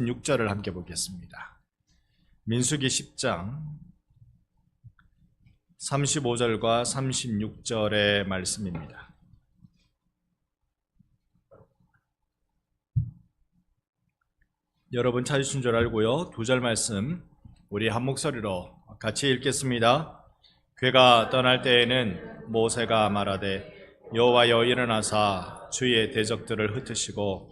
6절을 함께 보겠습니다. 민수기 10장 35절과 36절의 말씀입니다. 여러분 찾으신 줄 알고요. 두 절 말씀 우리 한 목소리로 같이 읽겠습니다. 괴가 떠날 때에는 모세가 말하되 여호와여 일어나사 주의 대적들을 흩으시고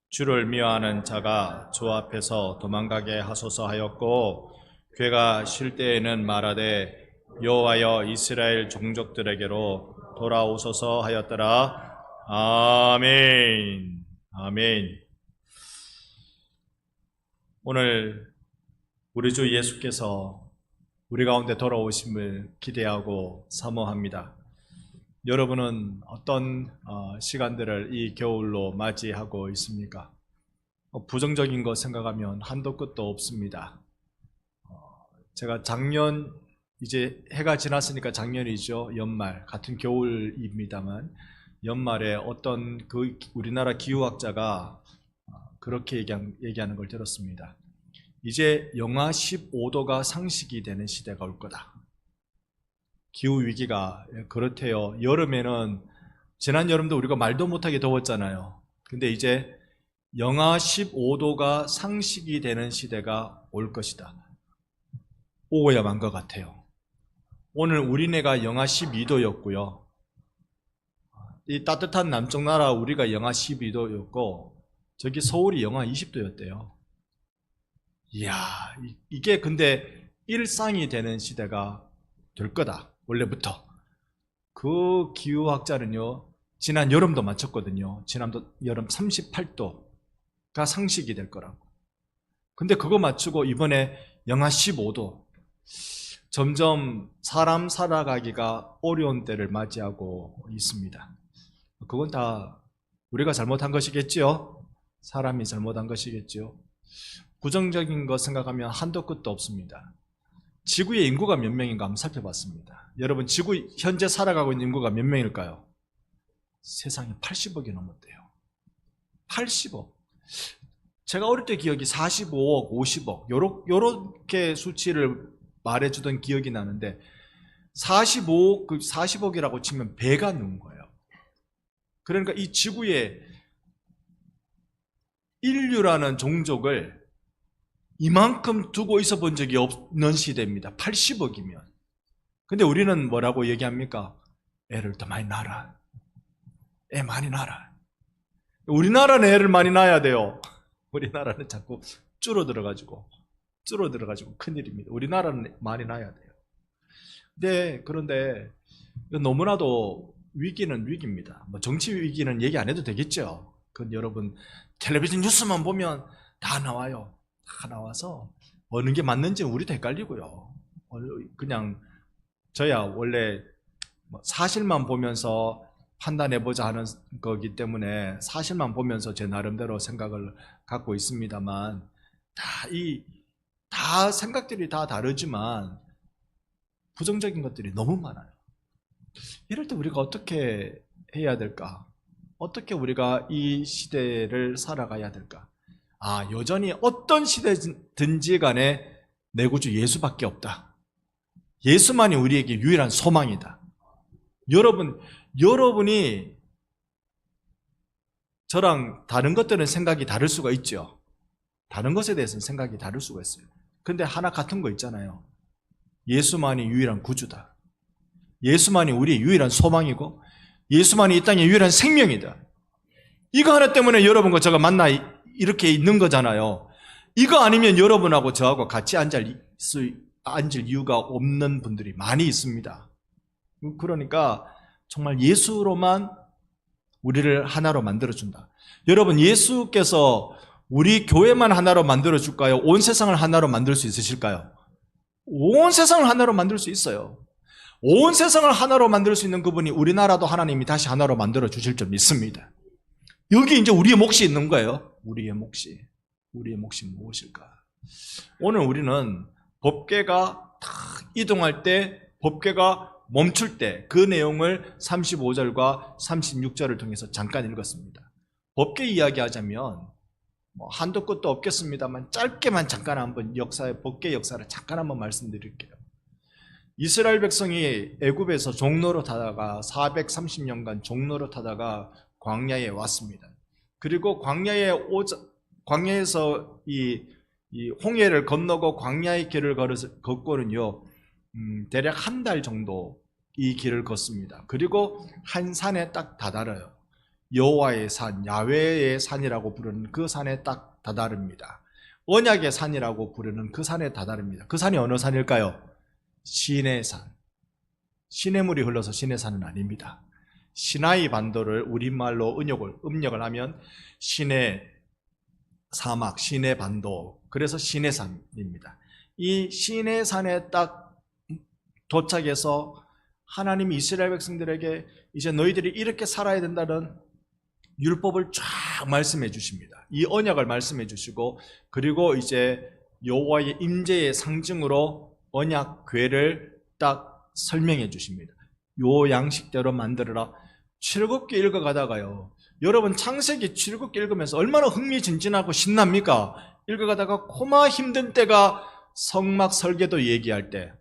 주를 미워하는 자가 주 앞에서 도망가게 하소서 하였고, 괴가 쉴 때에는 말하되 여호와여 이스라엘 종족들에게로 돌아오소서 하였더라. 아멘. 아멘. 오늘 우리 주 예수께서 우리 가운데 돌아오심을 기대하고 사모합니다. 여러분은 어떤 시간들을 이 겨울로 맞이하고 있습니까? 부정적인 거 생각하면 한도 끝도 없습니다. 제가 작년, 이제 해가 지났으니까 작년이죠. 연말, 같은 겨울입니다만 연말에 어떤 우리나라 기후학자가 그렇게 얘기하는 걸 들었습니다. 이제 영하 15도가 상식이 되는 시대가 올 거다. 기후위기가 그렇대요. 여름에는, 지난 여름도 우리가 말도 못하게 더웠잖아요. 근데 이제 영하 15도가 상식이 되는 시대가 올 것이다. 오고야 만 것 같아요. 오늘 우리네가 영하 12도였고요. 이 따뜻한 남쪽 나라 우리가 영하 12도였고, 저기 서울이 영하 20도였대요. 이야, 이게 근데 일상이 되는 시대가 될 거다. 원래부터. 그 기후학자는요, 지난 여름도 맞췄거든요. 지난 여름 38도가 상식이 될 거라고. 근데 그거 맞추고 이번에 영하 15도. 점점 사람 살아가기가 어려운 때를 맞이하고 있습니다. 그건 다 우리가 잘못한 것이겠지요? 사람이 잘못한 것이겠지요? 부정적인 거 생각하면 한도 끝도 없습니다. 지구의 인구가 몇 명인가 한번 살펴봤습니다. 여러분, 지구 현재 살아가고 있는 인구가 몇 명일까요? 세상에 80억이 넘었대요. 80억. 제가 어릴 때 기억이 45억, 50억 요렇게 수치를 말해주던 기억이 나는데 40억이라고 치면 배가 넘은 거예요. 그러니까 이 지구에 인류라는 종족을 이만큼 두고 있어 본 적이 없는 시대입니다. 80억이면. 근데 우리는 뭐라고 얘기합니까? 애를 더 많이 낳아라. 애 많이 낳아라. 우리나라는 애를 많이 낳아야 돼요. 우리나라는 자꾸 줄어들어가지고 큰일입니다. 우리나라는 많이 낳아야 돼요. 그런데 너무나도 위기는 위기입니다. 뭐 정치 위기는 얘기 안 해도 되겠죠. 그건 여러분 텔레비전 뉴스만 보면 다 나와요. 다 나와서 어느 게 맞는지 우리도 헷갈리고요. 그냥 저야 원래 사실만 보면서 판단해보자 하는 거기 때문에 사실만 보면서 제 나름대로 생각을 갖고 있습니다만 다 생각들이 다 다르지만 부정적인 것들이 너무 많아요. 이럴 때 우리가 어떻게 해야 될까? 어떻게 우리가 이 시대를 살아가야 될까? 여전히 어떤 시대든지 간에 내 구주 예수밖에 없다. 예수만이 우리에게 유일한 소망이다. 여러분이 저랑 다른 것들은 생각이 다를 수가 있죠. 다른 것에 대해서는 생각이 다를 수가 있어요. 근데 하나 같은 거 있잖아요. 예수만이 유일한 구주다. 예수만이 우리의 유일한 소망이고 예수만이 이 땅의 유일한 생명이다. 이거 하나 때문에 여러분과 저가 만나 이렇게 있는 거잖아요. 이거 아니면 여러분하고 저하고 같이 앉을 이유가 없는 분들이 많이 있습니다. 그러니까 정말 예수로만 우리를 하나로 만들어준다. 여러분, 예수께서 우리 교회만 하나로 만들어줄까요? 온 세상을 하나로 만들 수 있으실까요? 온 세상을 하나로 만들 수 있어요. 온 세상을 하나로 만들 수 있는 그분이 우리나라도 하나님이 다시 하나로 만들어 주실 줄 믿습니다. 여기 이제 우리의 몫이 있는 거예요. 우리의 몫이 무엇일까? 오늘 우리는 법궤가 탁 이동할 때, 법궤가 멈출 때 그 내용을 35절과 36절을 통해서 잠깐 읽었습니다. 법궤 이야기하자면 뭐 한도 끝도 없겠습니다만 짧게만 잠깐 한번 법계 역사를 잠깐 한번 말씀드릴게요. 이스라엘 백성이 애굽에서 종노릇하다가 430년간 종노릇하다가 광야에 왔습니다. 그리고 광야에서 이 홍해를 건너고 광야의 길을 걷고는요, 대략 한 달 정도 이 길을 걷습니다. 그리고 한 산에 딱 다다라요. 여호와의 산, 야훼의 산이라고 부르는 그 산에 딱 다다릅니다. 언약의 산이라고 부르는 그 산에 다다릅니다. 그 산이 어느 산일까요? 시내산. 시내물이 흘러서 시내산은 아닙니다. 시나이 반도를 우리말로 음력을 하면 시내 사막, 시내 반도, 그래서 시내산입니다. 이 시내산에 딱 도착해서 하나님이 이스라엘 백성들에게 이제 너희들이 이렇게 살아야 된다는 율법을 쫙 말씀해 주십니다. 이 언약을 말씀해 주시고, 그리고 이제 여호와의 임재의 상징으로 언약궤를 딱 설명해 주십니다. 요 양식대로 만들어라. 즐겁게 읽어가다가요, 여러분 창세기 즐겁게 읽으면서 얼마나 흥미진진하고 신납니까? 읽어가다가 코마 힘든 때가 성막 설계도 얘기할 때,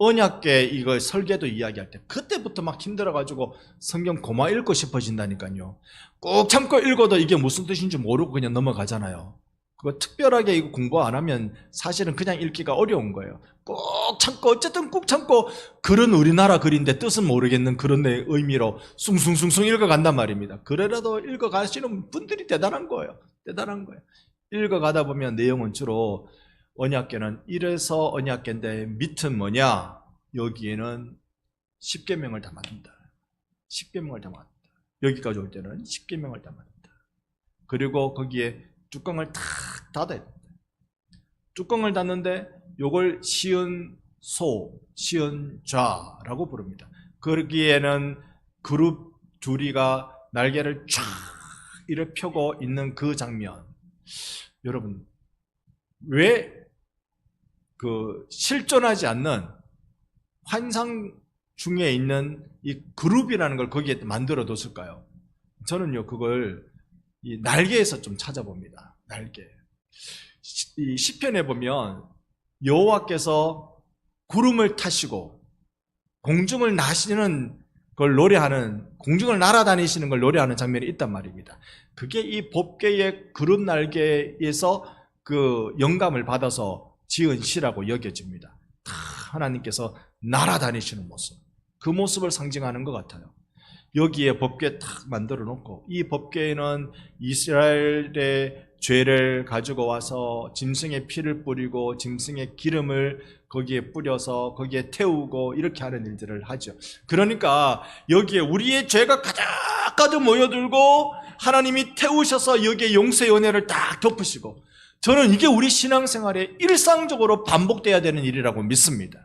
언약궤 이거 설계도 이야기할 때, 그때부터 막 힘들어가지고 성경 고마 읽고 싶어진다니까요. 꼭 참고 읽어도 이게 무슨 뜻인지 모르고 그냥 넘어가잖아요. 그거 특별하게 이거 공부 안 하면 사실은 그냥 읽기가 어려운 거예요. 꼭 참고, 어쨌든 꼭 참고, 글은 우리나라 글인데 뜻은 모르겠는 그런 의미로 숭숭숭숭 읽어간단 말입니다. 그래라도 읽어가시는 분들이 대단한 거예요. 대단한 거예요. 읽어가다 보면 내용은 주로 언약궤는 이래서 언약궤인데 밑은 뭐냐? 여기에는 10계명을 담았다. 10계명을 담았다. 여기까지 올 때는 10계명을 담았다. 그리고 거기에 뚜껑을 탁 닫아야 된다. 뚜껑을 닫는데 요걸 시은소, 시은좌라고 부릅니다. 거기에는 그룹 둘이가 날개를 쫙 이렇게 펴고 있는 그 장면. 여러분, 왜 실존하지 않는 환상 중에 있는 이 그룹이라는 걸 거기에 만들어 뒀을까요? 저는요, 그걸 이 날개에서 좀 찾아봅니다. 날개. 이 시편에 보면 여호와께서 구름을 타시고 공중을 나시는 걸 노래하는, 공중을 날아다니시는 걸 노래하는 장면이 있단 말입니다. 그게 이 법궤의 그룹 날개에서 그 영감을 받아서 지은 시라고 여겨집니다. 다 하나님께서 날아다니시는 모습, 그 모습을 상징하는 것 같아요. 여기에 법궤 탁 만들어 놓고, 이 법궤에는 이스라엘의 죄를 가지고 와서 짐승의 피를 뿌리고 짐승의 기름을 거기에 뿌려서 거기에 태우고 이렇게 하는 일들을 하죠. 그러니까 여기에 우리의 죄가 가득가득 모여들고 하나님이 태우셔서 여기에 용서의 은혜를 딱 덮으시고, 저는 이게 우리 신앙생활에 일상적으로 반복돼야 되는 일이라고 믿습니다.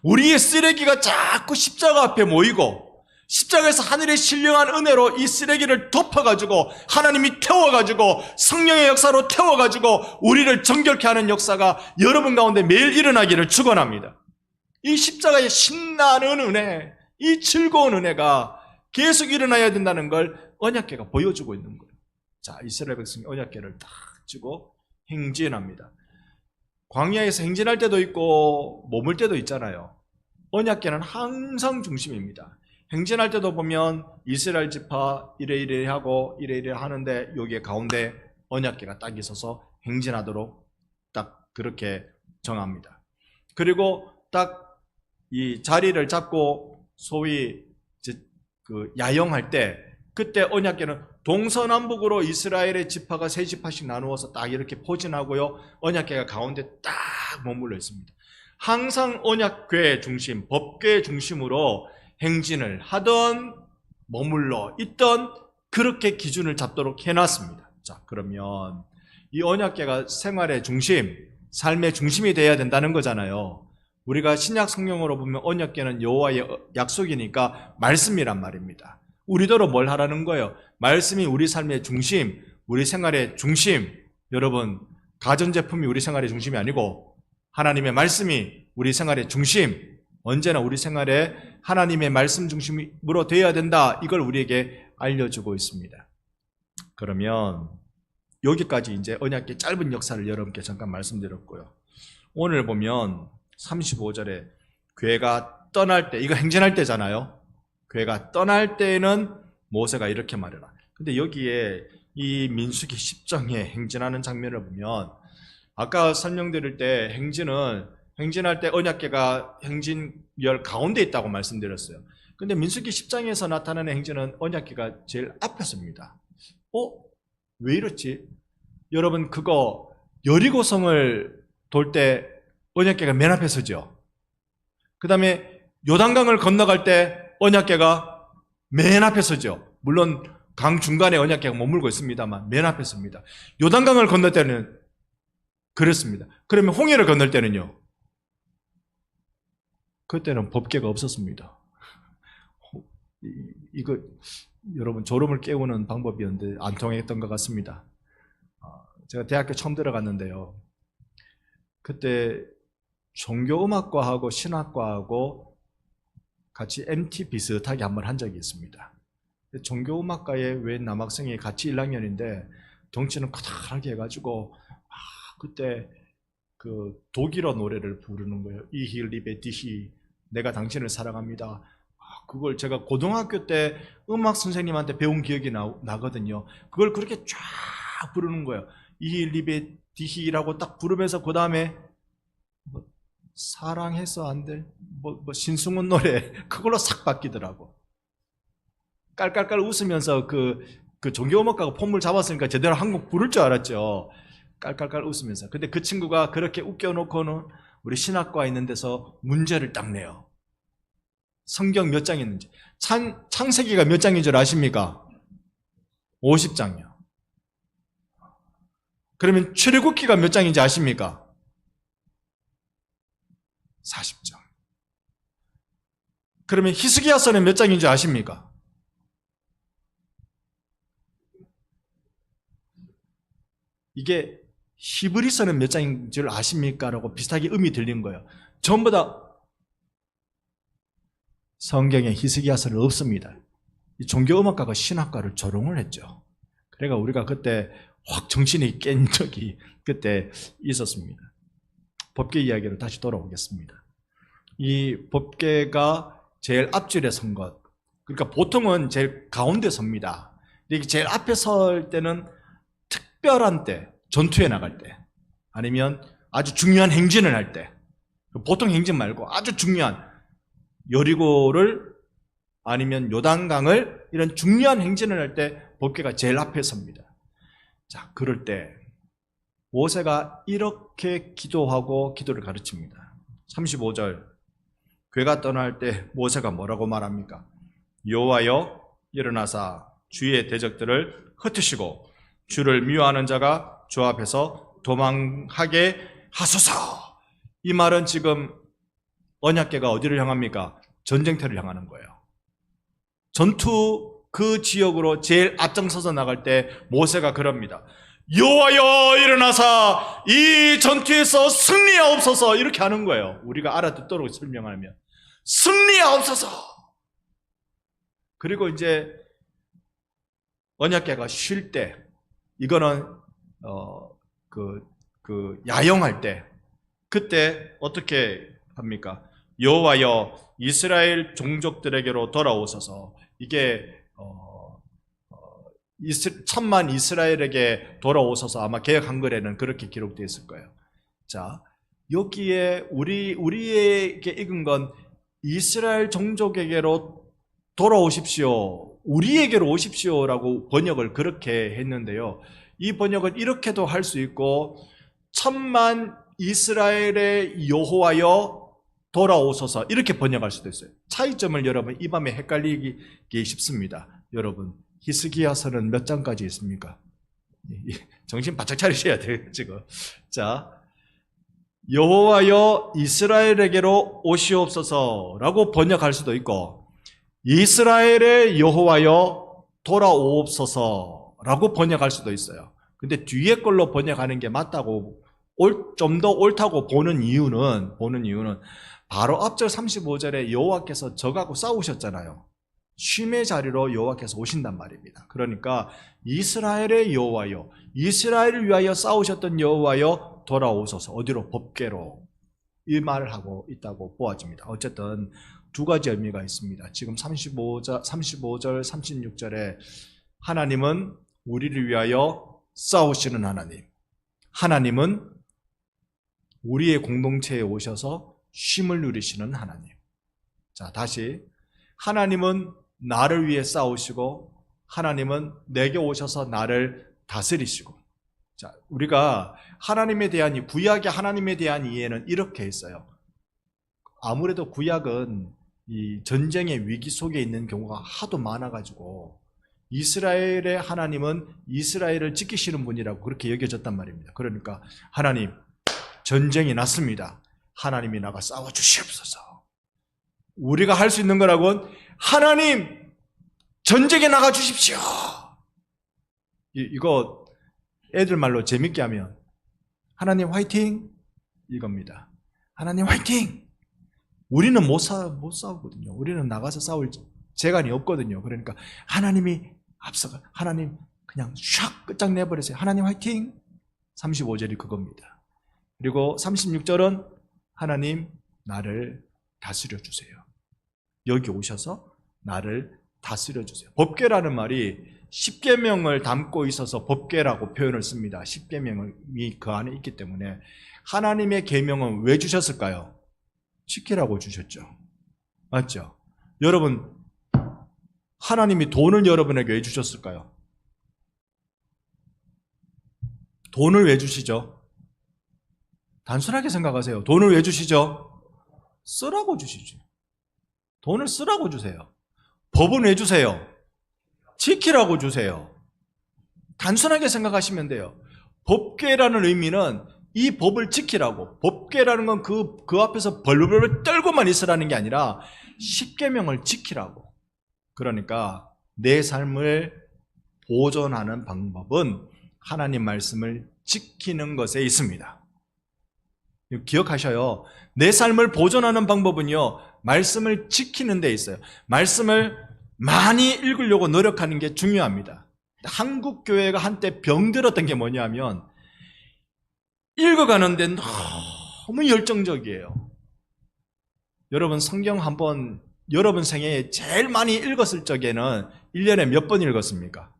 우리의 쓰레기가 자꾸 십자가 앞에 모이고 십자가에서 하늘의 신령한 은혜로 이 쓰레기를 덮어가지고 하나님이 태워가지고 성령의 역사로 태워가지고 우리를 정결케 하는 역사가 여러분 가운데 매일 일어나기를 축원합니다. 이 십자가의 신나는 은혜, 이 즐거운 은혜가 계속 일어나야 된다는 걸 언약궤가 보여주고 있는 거예요. 자, 이스라엘 백성이 언약궤를 딱 쥐고 행진합니다. 광야에서 행진할 때도 있고 머물 때도 있잖아요. 언약궤는 항상 중심입니다. 행진할 때도 보면 이스라엘 지파 이래 하고 이래 하는데 여기에 가운데 언약궤가 딱 있어서 행진하도록 딱 그렇게 정합니다. 그리고 딱 이 자리를 잡고 소위 그 야영할 때, 그때 언약궤는 동서남북으로 이스라엘의 지파가 세 지파씩 나누어서 딱 이렇게 포진하고요, 언약궤가 가운데 딱 머물러 있습니다. 항상 언약궤 중심, 법궤 중심으로 행진을 하던 머물러 있던 그렇게 기준을 잡도록 해놨습니다. 자, 그러면 이 언약궤가 생활의 중심, 삶의 중심이 돼야 된다는 거잖아요. 우리가 신약 성경으로 보면 언약궤는 여호와의 약속이니까 말씀이란 말입니다. 우리더러 뭘 하라는 거예요? 말씀이 우리 삶의 중심, 우리 생활의 중심. 여러분, 가전제품이 우리 생활의 중심이 아니고 하나님의 말씀이 우리 생활의 중심, 언제나 우리 생활에 하나님의 말씀 중심으로 되어야 된다. 이걸 우리에게 알려주고 있습니다. 그러면 여기까지 이제 언약궤 짧은 역사를 여러분께 잠깐 말씀드렸고요. 오늘 보면 35절에 궤가 떠날 때, 이거 행진할 때잖아요. 궤가 떠날 때에는 모세가 이렇게 말해라. 근데 여기에 이 민수기 10장에 행진하는 장면을 보면 아까 설명드릴 때 행진할 때 언약궤가 행진열 가운데 있다고 말씀드렸어요. 근데 민수기 10장에서 나타나는 행진은 언약궤가 제일 앞에 섭니다. 왜 이렇지? 여러분 그거 여리고성을 돌 때 언약궤가 맨 앞에 서죠. 그 다음에 요단강을 건너갈 때 언약궤가 맨 앞에 서죠. 물론 강 중간에 언약궤가 머물고 있습니다만 맨 앞에 섭니다. 요단강을 건널 때는 그랬습니다. 그러면 홍해를 건널 때는요? 그때는 법궤가 없었습니다. 이거 여러분 졸음을 깨우는 방법이었는데 안 통했던 것 같습니다. 제가 대학교 처음 들어갔는데요. 그때 종교음악과하고 신학과하고 같이 MT 비슷하게 한번 한 적이 있습니다. 종교음악과에 웬 남학생이 같이 1학년인데 덩치는 커다랗게 해가지고 그때 그 독일어 노래를 부르는 거예요. 이히 리베 디히 내가 당신을 사랑합니다. 그걸 제가 고등학교 때 음악 선생님한테 배운 기억이 나거든요. 그걸 그렇게 쫙 부르는 거예요. 이히 리베 디히라고 딱 부르면서 그 다음에 뭐 사랑해서 안 돼? 뭐 신승훈 노래 그걸로 싹 바뀌더라고. 깔깔깔 웃으면서 그 종교음악가가 폼을 잡았으니까 제대로 한 곡 부를 줄 알았죠. 깔깔깔 웃으면서. 근데 그 친구가 그렇게 웃겨놓고는 우리 신학과에 있는 데서 문제를 딱 내요. 성경 몇 장 있는지. 창세기가 몇 장인 줄 아십니까? 50장이요. 그러면 출애굽기가 몇 장인지 아십니까? 40장. 그러면 히스기야서는 몇 장인지 아십니까? 이게 히브리서는 몇 장인 줄 아십니까? 라고 비슷하게 음이 들린 거예요. 전부 다 성경에 히스기야서는 없습니다. 이 종교음악가가 신학과를 조롱을 했죠. 그러니까 우리가 그때 확 정신이 깬 적이 그때 있었습니다. 법궤 이야기로 다시 돌아오겠습니다. 이 법궤가 제일 앞줄에 선 것, 그러니까 보통은 제일 가운데 섭니다. 제일 앞에 설 때는 특별한 때, 전투에 나갈 때, 아니면 아주 중요한 행진을 할 때, 보통 행진 말고 아주 중요한 여리고를 아니면 요단강을 이런 중요한 행진을 할 때 법궤가 제일 앞에 섭니다. 자, 그럴 때 모세가 이렇게 기도하고 기도를 가르칩니다. 35절 궤가 떠날 때 모세가 뭐라고 말합니까? 여호와여 일어나사 주의 대적들을 흩으시고 주를 미워하는 자가 주 앞에서 도망하게 하소서. 이 말은 지금 언약궤가 어디를 향합니까? 전쟁터를 향하는 거예요. 전투 그 지역으로 제일 앞장서서 나갈 때 모세가 그럽니다. 여호와여 일어나사 이 전투에서 승리하옵소서. 이렇게 하는 거예요. 우리가 알아듣도록 설명하면 승리하옵소서. 그리고 이제 언약궤가 쉴 때, 이거는 야영할 때, 그때 어떻게 합니까? 여호와여 이스라엘 종족들에게로 돌아오소서. 이게 천만 이스라엘에게 돌아오소서. 아마 개역 한글에는 그렇게 기록되어 있을 거예요. 자, 여기에 우리에게 읽은 건 이스라엘 종족에게로 돌아오십시오, 우리에게로 오십시오라고 번역을 그렇게 했는데요. 이 번역은 이렇게도 할 수 있고 천만 이스라엘의 여호와여 돌아오소서 이렇게 번역할 수도 있어요. 차이점을 여러분 이 밤에 헷갈리기 쉽습니다. 여러분 히스기야서는 몇 장까지 있습니까? 정신 바짝 차리셔야 돼요 지금. 자, 여호와여 이스라엘에게로 오시옵소서라고 번역할 수도 있고 이스라엘의 여호와여 돌아오옵소서라고 번역할 수도 있어요. 근데 뒤에 걸로 번역하는 게 맞다고 좀 더 옳다고 보는 이유는 바로 앞절 35절에 여호와께서 적하고 싸우셨잖아요. 쉼의 자리로 여호와께서 오신단 말입니다. 그러니까 이스라엘의 여호와여, 이스라엘을 위하여 싸우셨던 여호와여 돌아오소서. 어디로? 법궤로. 이 말을 하고 있다고 보아집니다. 어쨌든 두 가지 의미가 있습니다. 지금 35절, 36절에 하나님은 우리를 위하여 싸우시는 하나님, 하나님은 우리의 공동체에 오셔서 쉼을 누리시는 하나님. 자, 다시 하나님은 나를 위해 싸우시고 하나님은 내게 오셔서 나를 다스리시고. 자, 우리가 하나님에 대한 이 구약의 하나님에 대한 이해는 이렇게 했어요. 아무래도 구약은 이 전쟁의 위기 속에 있는 경우가 하도 많아가지고 이스라엘의 하나님은 이스라엘을 지키시는 분이라고 그렇게 여겨졌단 말입니다. 그러니까 하나님, 전쟁이 났습니다. 하나님이 나가 싸워주시옵소서. 우리가 할 수 있는 거라고는 하나님, 전쟁에 나가 주십시오. 이거 애들 말로 재밌게 하면 하나님 화이팅 이겁니다. 하나님 화이팅. 우리는 못 싸우거든요. 우리는 나가서 싸울 재간이 없거든요. 그러니까 하나님이 앞서가, 하나님 그냥 샥 끝장내버리세요. 하나님 화이팅. 35절이 그겁니다. 그리고 36절은 하나님 나를 다스려 주세요. 여기 오셔서 나를 다스려 주세요. 법궤라는 말이 십계명을 담고 있어서 법궤라고 표현을 씁니다. 십계명이 그 안에 있기 때문에 하나님의 계명은 왜 주셨을까요? 지키라고 주셨죠. 맞죠? 여러분, 하나님이 돈을 여러분에게 왜 주셨을까요? 돈을 왜 주시죠? 단순하게 생각하세요. 돈을 왜 주시죠? 쓰라고 주시죠. 돈을 쓰라고 주세요. 법은 왜 주세요? 지키라고 주세요. 단순하게 생각하시면 돼요. 법궤라는 의미는 이 법을 지키라고. 법궤라는 건 그 앞에서 벌벌 떨고만 있으라는 게 아니라 십계명을 지키라고. 그러니까 내 삶을 보존하는 방법은 하나님 말씀을 지키는 것에 있습니다. 기억하셔요. 내 삶을 보존하는 방법은요, 말씀을 지키는 데 있어요. 말씀을 많이 읽으려고 노력하는 게 중요합니다. 한국 교회가 한때 병들었던 게 뭐냐면 읽어가는데 너무 열정적이에요. 여러분 성경 한번 여러분 생애에 제일 많이 읽었을 적에는 1년에 몇 번 읽었습니까?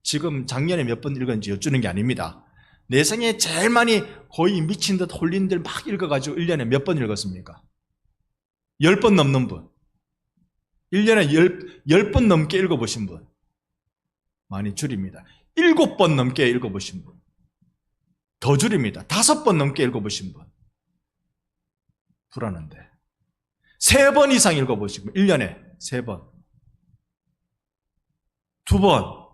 지금 작년에 몇 번 읽었는지 여쭈는 게 아닙니다. 내 생애에 제일 많이 거의 미친 듯 홀린 듯 막 읽어가지고 1년에 몇 번 읽었습니까? 10번 넘는 분. 1년에 10번 넘게 읽어보신 분. 많이 줄입니다. 7번 넘게 읽어보신 분. 더 줄입니다. 5번 넘게 읽어보신 분. 불안한데. 3번 이상 읽어보신 분. 1년에 3번. 2번.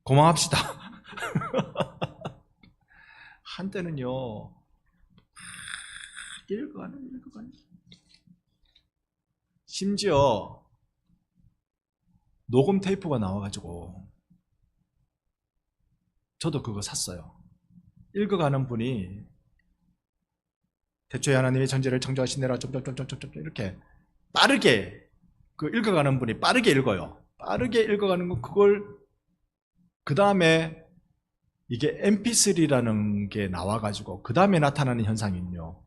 고마합시다. 한때는요, 읽어가는. 심지어 녹음 테이프가 나와가지고 저도 그거 샀어요. 읽어가는 분이 태초에 하나님의 천지를 창조하시느라 이렇게 빠르게 그 읽어가는 분이 빠르게 읽어요. 빠르게 읽어가는 건 그걸 그 다음에 이게 mp3라는 게 나와가지고 그 다음에 나타나는 현상은요.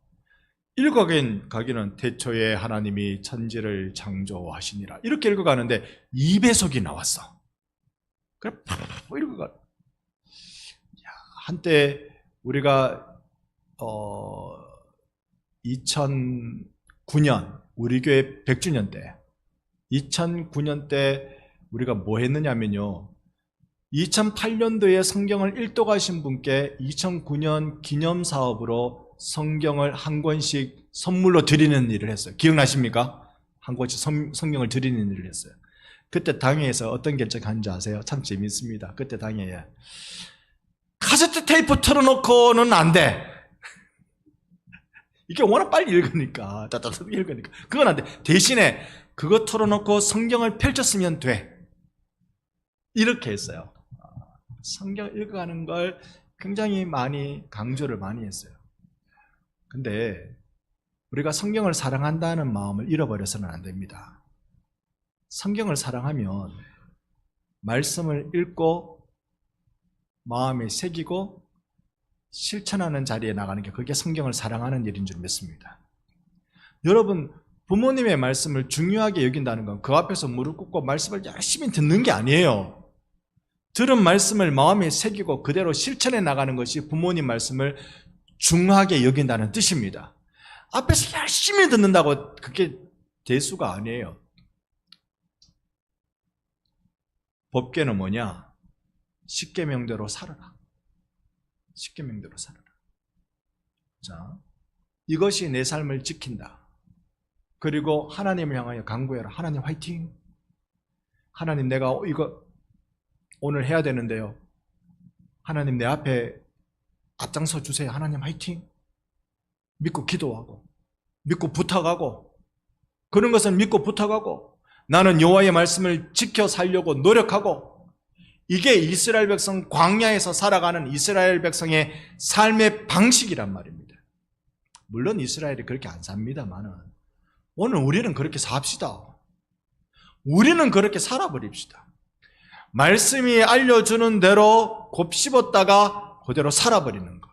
읽어가기는 태초에 하나님이 천지를 창조하시니라 이렇게 읽어가는데 2배속이 나왔어. 그래 팍 읽어가. 한때 우리가 2009년 우리 교회 100주년 때 2009년 때 우리가 뭐 했느냐면요. 2008년도에 성경을 읽도가신 분께 2009년 기념사업으로 성경을 한 권씩 선물로 드리는 일을 했어요. 기억나십니까? 한 권씩 성경을 드리는 일을 했어요. 그때 당회에서 어떤 결정한지 아세요? 참 재밌습니다. 그때 당회에 카세트 테이프 틀어놓고는 안 돼. 이게 워낙 빨리 읽으니까 따따따 읽으니까 그건 안 돼. 대신에 그거 틀어놓고 성경을 펼쳤으면 돼. 이렇게 했어요. 성경 읽어가는 걸 굉장히 많이 강조를 많이 했어요. 근데 우리가 성경을 사랑한다는 마음을 잃어버려서는 안 됩니다. 성경을 사랑하면 말씀을 읽고 마음에 새기고 실천하는 자리에 나가는 게 그게 성경을 사랑하는 일인 줄 믿습니다. 여러분, 부모님의 말씀을 중요하게 여긴다는 건 그 앞에서 무릎 꿇고 말씀을 열심히 듣는 게 아니에요. 들은 말씀을 마음에 새기고 그대로 실천해 나가는 것이 부모님 말씀을 중하게 여긴다는 뜻입니다. 앞에서 열심히 듣는다고 그게 대수가 아니에요. 법궤는 뭐냐? 십계명대로 살아라. 십계명대로 살아라. 자, 이것이 내 삶을 지킨다. 그리고 하나님을 향하여 간구해라. 하나님 화이팅. 하나님 내가 이거 오늘 해야 되는데요. 하나님 내 앞에 앞장서 주세요. 하나님 화이팅. 믿고 기도하고 믿고 부탁하고 그런 것은 믿고 부탁하고 나는 여호와의 말씀을 지켜 살려고 노력하고 이게 이스라엘 백성 광야에서 살아가는 이스라엘 백성의 삶의 방식이란 말입니다. 물론 이스라엘이 그렇게 안 삽니다만은 오늘 우리는 그렇게 삽시다. 우리는 그렇게 살아버립시다. 말씀이 알려주는 대로 곱씹었다가 그대로 살아버리는 것.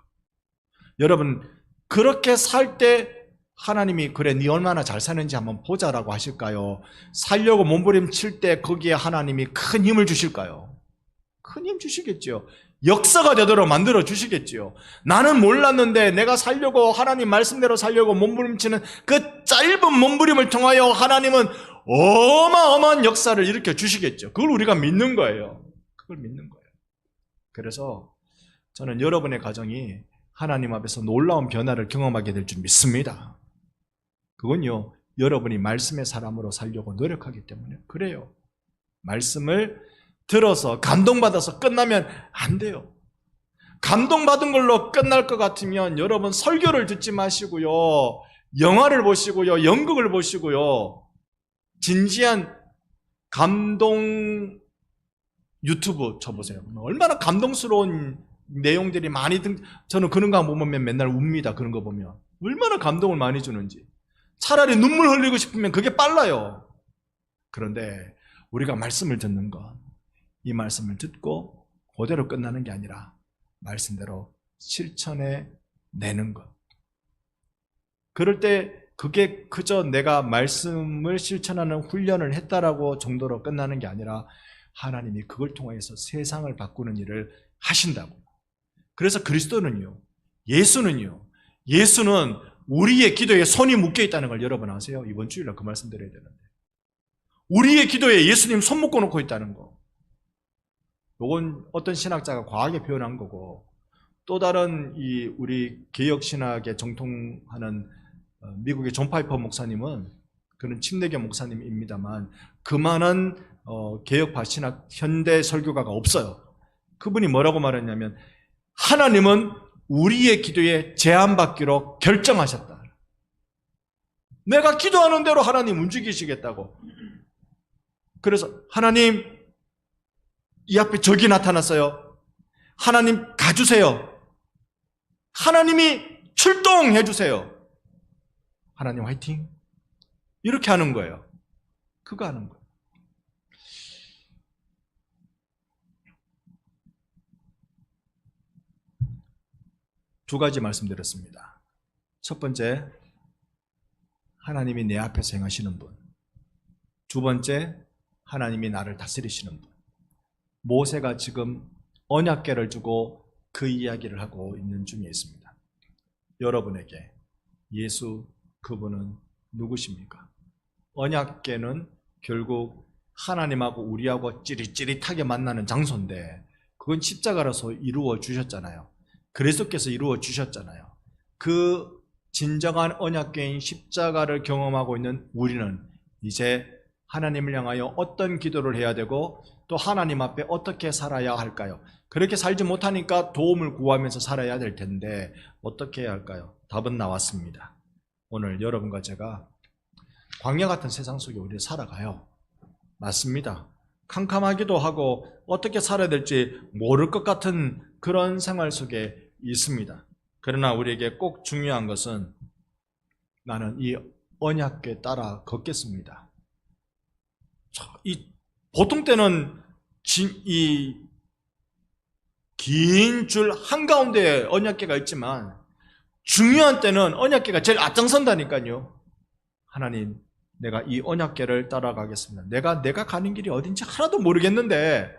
여러분 그렇게 살 때 하나님이 그래 네 얼마나 잘 사는지 한번 보자라고 하실까요? 살려고 몸부림칠 때 거기에 하나님이 큰 힘을 주실까요? 큰 힘 주시겠죠. 역사가 되도록 만들어 주시겠죠. 나는 몰랐는데 내가 살려고 하나님 말씀대로 살려고 몸부림치는 그 짧은 몸부림을 통하여 하나님은 어마어마한 역사를 일으켜 주시겠죠. 그걸 우리가 믿는 거예요. 그걸 믿는 거예요. 그래서 저는 여러분의 가정이 하나님 앞에서 놀라운 변화를 경험하게 될 줄 믿습니다. 그건요, 여러분이 말씀의 사람으로 살려고 노력하기 때문에 그래요. 말씀을 들어서 감동받아서 끝나면 안 돼요. 감동받은 걸로 끝날 것 같으면 여러분 설교를 듣지 마시고요, 영화를 보시고요, 연극을 보시고요, 진지한 감동 유튜브 쳐보세요. 얼마나 감동스러운 내용들이 많이 저는 그런 거 보면 맨날 웁니다. 그런 거 보면 얼마나 감동을 많이 주는지. 차라리 눈물 흘리고 싶으면 그게 빨라요. 그런데 우리가 말씀을 듣는 건 이 말씀을 듣고 그대로 끝나는 게 아니라 말씀대로 실천해 내는 것. 그럴 때 그게 그저 내가 말씀을 실천하는 훈련을 했다라고 정도로 끝나는 게 아니라 하나님이 그걸 통해서 세상을 바꾸는 일을 하신다고. 그래서 그리스도는요, 예수는 우리의 기도에 손이 묶여 있다는 걸 여러분 아세요? 이번 주일날 그 말씀 드려야 되는데. 우리의 기도에 예수님 손 묶어 놓고 있다는 거. 이건 어떤 신학자가 과하게 표현한 거고, 또 다른 우리 개혁신학에 정통하는 미국의 존 파이퍼 목사님은, 그는 침례교 목사님입니다만 그 많은 개혁파 신학 현대 설교가가 없어요. 그분이 뭐라고 말했냐면 하나님은 우리의 기도에 제한받기로 결정하셨다. 내가 기도하는 대로 하나님 움직이시겠다고. 그래서 하나님 이 앞에 적이 나타났어요. 하나님 가주세요. 하나님이 출동해 주세요. 하나님 화이팅. 이렇게 하는 거예요. 그거 하는 거예요. 두 가지 말씀드렸습니다. 첫 번째, 하나님이 내 앞에서 행하시는 분. 두 번째, 하나님이 나를 다스리시는 분. 모세가 지금 언약궤를 주고 그 이야기를 하고 있는 중에 있습니다. 여러분에게 예수 그분은 누구십니까? 언약궤는 결국 하나님하고 우리하고 찌릿찌릿하게 만나는 장소인데 그건 십자가로서 이루어 주셨잖아요. 그리스도께서 이루어 주셨잖아요. 그 진정한 언약궤인 십자가를 경험하고 있는 우리는 이제 하나님을 향하여 어떤 기도를 해야 되고 또 하나님 앞에 어떻게 살아야 할까요? 그렇게 살지 못하니까 도움을 구하면서 살아야 될 텐데 어떻게 해야 할까요? 답은 나왔습니다. 오늘 여러분과 제가 광야 같은 세상 속에 우리 살아가요. 맞습니다. 캄캄하기도 하고 어떻게 살아야 될지 모를 것 같은 그런 생활 속에 있습니다. 그러나 우리에게 꼭 중요한 것은 나는 이 언약궤 따라 걷겠습니다. 보통 때는 이 긴 줄 한가운데에 언약궤가 있지만 중요한 때는 언약궤가 제일 앞장선다니까요. 하나님, 내가 이 언약궤를 따라가겠습니다. 내가 가는 길이 어딘지 하나도 모르겠는데,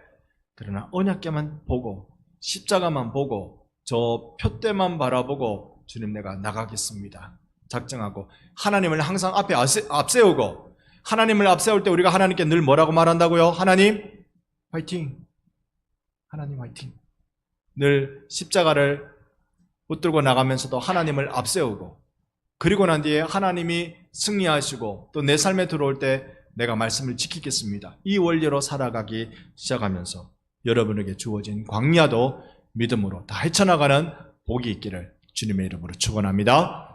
그러나 언약궤만 보고 십자가만 보고 저 표대만 바라보고 주님, 내가 나가겠습니다. 작정하고 하나님을 항상 앞에 앞세우고, 하나님을 앞세울 때 우리가 하나님께 늘 뭐라고 말한다고요? 하나님 화이팅! 하나님 화이팅! 늘 십자가를 붙들고 나가면서도 하나님을 앞세우고, 그리고 난 뒤에 하나님이 승리하시고 또 내 삶에 들어올 때 내가 말씀을 지키겠습니다. 이 원리로 살아가기 시작하면서 여러분에게 주어진 광야도 믿음으로 다 헤쳐나가는 복이 있기를 주님의 이름으로 축원합니다.